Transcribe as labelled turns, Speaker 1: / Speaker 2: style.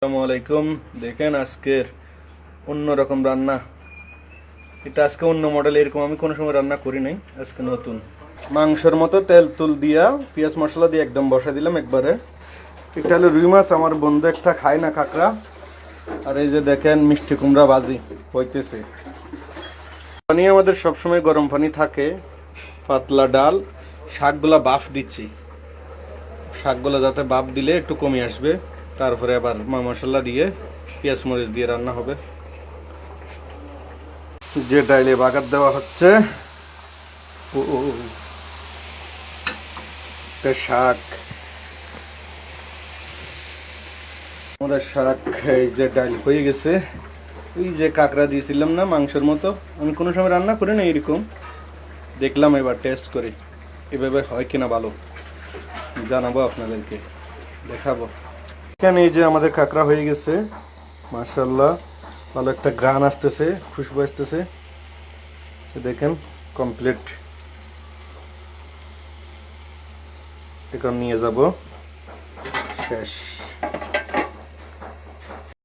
Speaker 1: আসসালামু আলাইকুম। দেখেন আজকের অন্যরকম রান্না। এটা আজকে অন্য মডেল, এরকম আমি কোনো সময় রান্না করি নাই, আজকে নতুন। মাংসের মতো তেল তুল দিয়া পেঁয়াজ মশলা দিয়ে একদম বসা দিলাম একবারে। এটা হলো রুই মাছ, আমার বন্ধু একটা খায় না কাঁকড়া। আর এই যে দেখেন মিষ্টি কুমড়া ভাজি হইতেছে। পানি আমাদের সবসময় গরম পানি থাকে। পাতলা ডাল, শাকগুলা বাফ দিচ্ছি, শাকগুলো যাতে বাফ দিলে একটু কমে আসবে। তারপরে আবার মশলা দিয়ে পেঁয়াজ মরিচ দিয়ে রান্না হবে। যে ডাইলে বাগার দেওয়া হচ্ছে শাক, আমরা শাক, এই যে ডাল হয়ে গেছে। এই যে কাঁকড়া দিয়েছিলাম না মাংসের মতো, আমি কোনো সময় রান্না করি না এরকম, দেখলাম এবার টেস্ট করে এভাবে হয় কিনা, ভালো জানাবো আপনাদেরকে, দেখাবো। এখানে এই যে আমাদের কাঁকড়া হয়ে গেছে, মাশাআল্লাহ ভালো একটা ঘ্রাণ আসতেছে, খুশবু আসতেছে। দেখেন কমপ্লিট। এখন নিয়ে যাব, শেষ।